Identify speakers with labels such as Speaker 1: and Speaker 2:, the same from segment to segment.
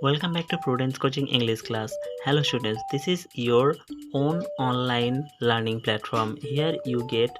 Speaker 1: Welcome back to Prudence Coaching English class. Hello students, this is your own online learning platform. Here you get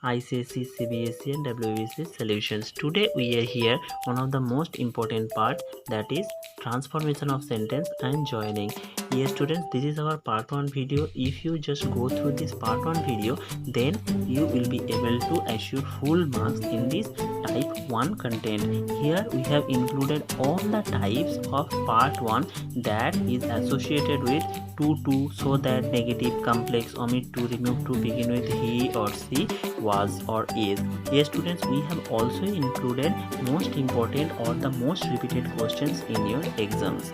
Speaker 1: ICSE, CBSE and WBBSE solutions. Today we are here one of the most important part, that is transformation of sentence and joining. Yes students, this is our part 1 video. If you just go through this part 1 video, then you will be able to assure full marks in this type 1 content. Here we have included all the types of part 1 that is associated with to, so that, negative, complex, omit to, remove to, begin with he or she, was or is. Yes students, we have also included most important or the most repeated questions in your exams.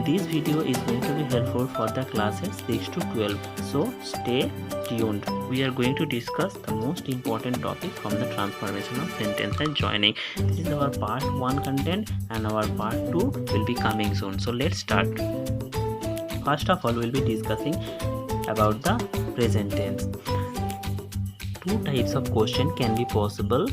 Speaker 1: This video is going to be helpful for the classes 6 to 12, so stay tuned. We are going to discuss the most important topic from the transformation of sentence and joining. This is our part 1 content and our part 2 will be coming soon. So let's start. First of all, we'll be discussing about the present tense. Two types of question can be possible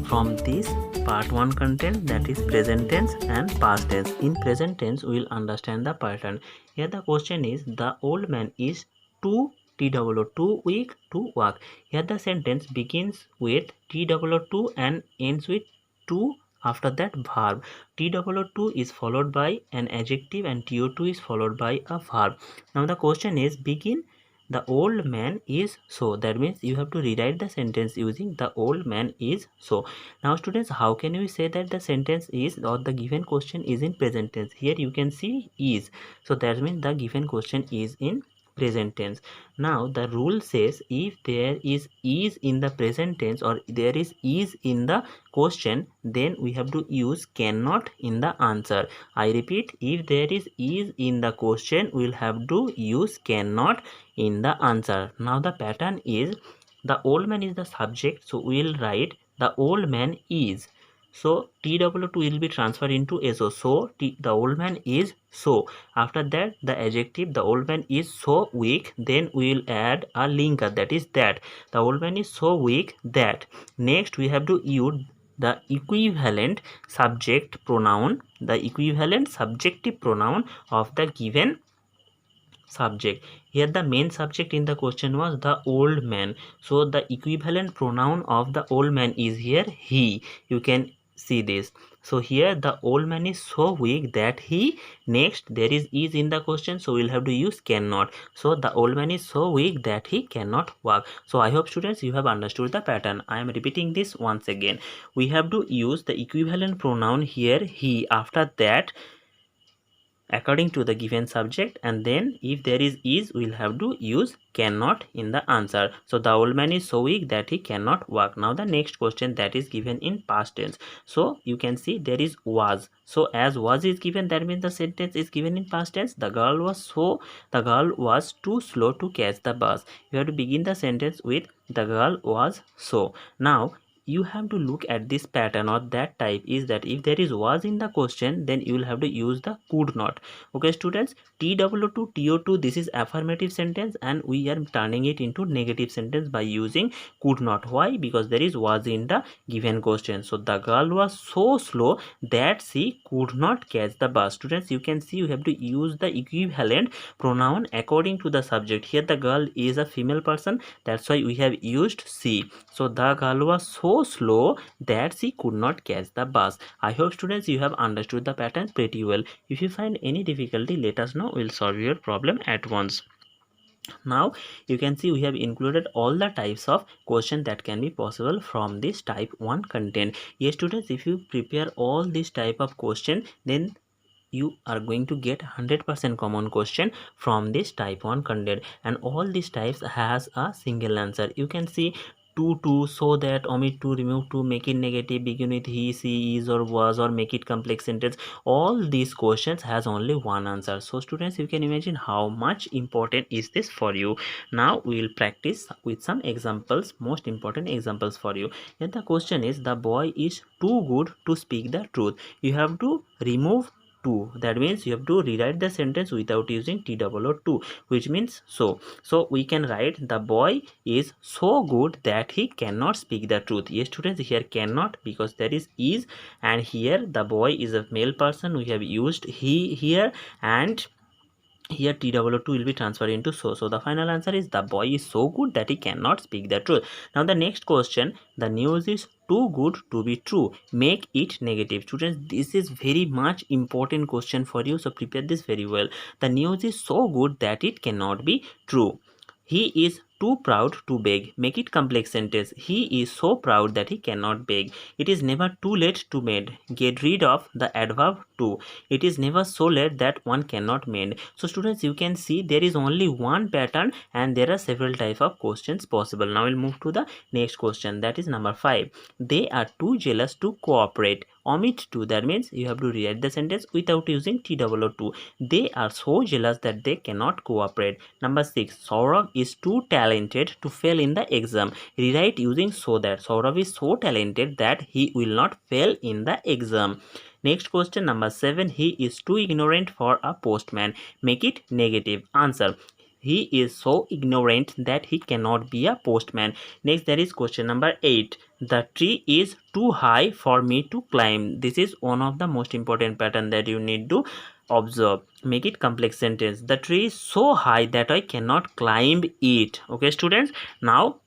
Speaker 1: from this part 1 content, that is present tense and past tense. In present tense, we will understand the pattern. Here the question is, the old man is too too weak to walk. Here the sentence begins with too and ends with to. After that, verb too is followed by an adjective and to is followed by a verb. Now the question is, begin the old man is so. That means you have to rewrite the sentence using the old man is so. Now students, how can we say that the sentence is or the given question is in present tense? Here you can see is, so that means the given question is in present tense. Now the rule says, if there is in the present tense or there is in the question, then we have to use cannot in the answer. I repeat, if there is in the question, we will have to use cannot in the answer. Now the pattern is, the old man is the subject, so we will write the old man is. So tw2 will be transferred into so. So the old man is so. After that, the adjective, the old man is so weak, then we will add a linker, that is that. The old man is so weak that. Next we have to use the equivalent subject pronoun, the equivalent subjective pronoun of the given subject. Here the main subject in the question was the old man, so the equivalent pronoun of the old man is here he. You can see this. So here the old man is so weak that he. Next there is in the question, so we'll have to use cannot. So the old man is so weak that he cannot walk. So I hope students you have understood the pattern. I am repeating this once again. We have to use the equivalent pronoun here he. After that, according to the given subject, and then if there is we'll have to use cannot in the answer. So the old man is so weak that he cannot walk. Now the next question, that is given in past tense. So you can see there is was. So as was is given, that means the sentence is given in past tense. The girl was too slow to catch the bus. You have to begin the sentence with the girl was so. Now you have to look at this pattern or that type, is that if there is was in the question, then you will have to use the could not. Okay students, tw2 to, this is affirmative sentence and we are turning it into negative sentence by using could not. Why? Because there is was in the given question. So the girl was so slow that she could not catch the bus. Students, you can see you have to use the equivalent pronoun according to the subject. Here the girl is a female person, that's why we have used she. So the girl was so slow that she could not catch the bus. I hope students you have understood the pattern pretty well. If you find any difficulty, let us know. We'll solve your problem at once. Now you can see we have included all the types of question that can be possible from this type 1 content. Yes students, if you prepare all this type of question, then you are going to get 100% common question from this type 1 content, and all these types has a single answer. You can see to, so that, omit to, remove to, make it negative, begin with he, she, is or was, or make it complex sentence. All these questions has only one answer. So students, you can imagine how much important is this for you. Now we will practice with some examples, most important examples for you. And the question is, the boy is too good to speak the truth. You have to remove 2. That means you have to rewrite the sentence without using T-O-O-2, which means so. So we can write the boy is so good that he cannot speak the truth. Yes students, here cannot because there is, and here the boy is a male person. We have used he here, and here T-O-O-2 will be transferred into so. So the final answer is the boy is so good that he cannot speak the truth. Now the next question, the news is too good to be true. Make it negative. Students, this is very much important question for you. So prepare this very well. The news is so good that it cannot be true. He is too proud to beg. Make it complex sentence. He is so proud that he cannot beg. It is never too late to mend. Get rid of the adverb to. It is never so late that one cannot mend. So students, you can see there is only one pattern and there are several types of questions possible. Now we'll move to the next question, that is number 5. They are too jealous to cooperate. Omit to. That means you have to rewrite the sentence without using T-O-O-2. They are so jealous that they cannot cooperate. Number 6. Saurav is too talented to fail in the exam. Rewrite using so that. Saurav is so talented that he will not fail in the exam. Next question, number 7. He is too ignorant for a postman. Make it negative. Answer. He is so ignorant that he cannot be a postman. Next, there is question number 8. The tree is too high for me to climb. This is one of the most important pattern that you need to observe. Make it complex sentence. The tree is so high that I cannot climb it. Okay students. Now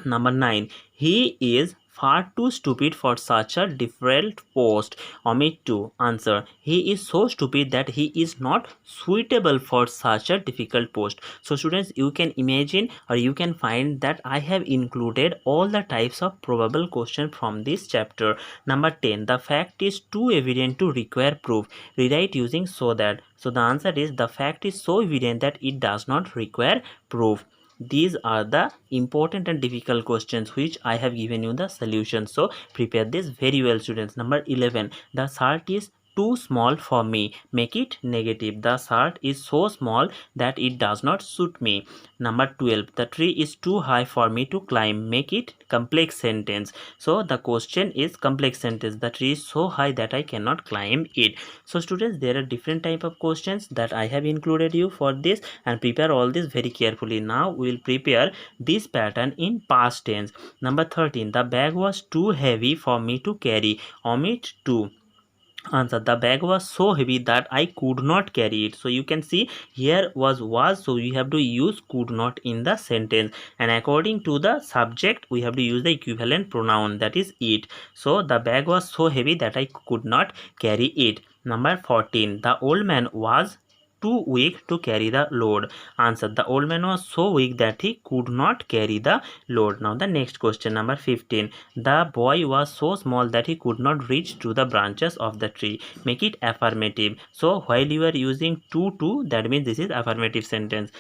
Speaker 1: number 9. He is far too stupid for such a difficult post. Omit to. Answer. He is so stupid that he is not suitable for such a difficult post. So students, you can imagine or you can find that I have included all the types of probable question from this chapter. Number 10. The fact is too evident to require proof. Rewrite using so that. So the answer is the fact is so evident that it does not require proof. These are the important and difficult questions which I have given you the solution. So prepare this very well students. Number 11. The shirt is too small for me. Make it negative. The shirt is so small that it does not suit me. Number 12. The tree is too high for me to climb. Make it complex sentence. So the question is complex sentence. The tree is so high that I cannot climb it. So students, there are different type of questions that I have included you for this, and prepare all this very carefully. Now we will prepare this pattern in past tense. Number 13. The bag was too heavy for me to carry. Omit to. Answer. The bag was so heavy that I could not carry it. So you can see here was, so we have to use could not in the sentence, and according to the subject we have to use the equivalent pronoun, that is it. So the bag was so heavy that I could not carry it. Number 14. The old man was too weak to carry the load. Answer. The old man was so weak that he could not carry the load. Now the next question, number 15. The boy was so small that he could not reach to the branches of the tree. Make it affirmative. So while you are using to, that means this is affirmative sentence.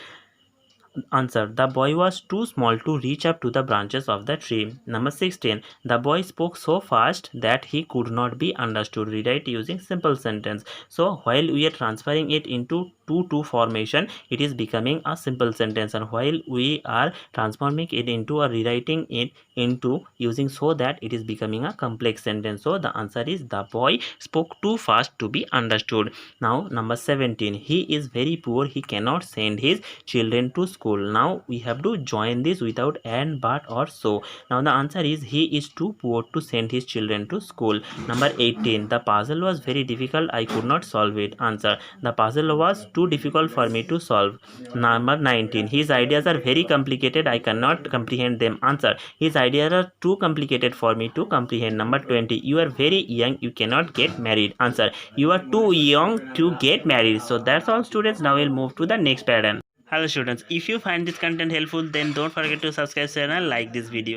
Speaker 1: Answer. The boy was too small to reach up to the branches of the tree. Number 16. The boy spoke so fast that he could not be understood. Rewrite using simple sentence. So while we are transferring it into to formation, it is becoming a simple sentence, and while we are transforming it into a rewriting it into using so that, it is becoming a complex sentence. So the answer is the boy spoke too fast to be understood. Now number 17. He is very poor. He cannot send his children to school. Now we have to join this without and, but, or so. Now the answer is he is too poor to send his children to school. Number 18. The puzzle was very difficult. I could not solve it. Answer. The puzzle was too difficult for me to solve. Number 19. His ideas are very complicated. I cannot comprehend them. Answer. His ideas are too complicated for me to comprehend. Number 20. You are very young. You cannot get married. Answer. You are too young to get married. So that's all students. Now we'll move to the next pattern. Hello students, if you find this content helpful, then don't forget to subscribe channel, like this video.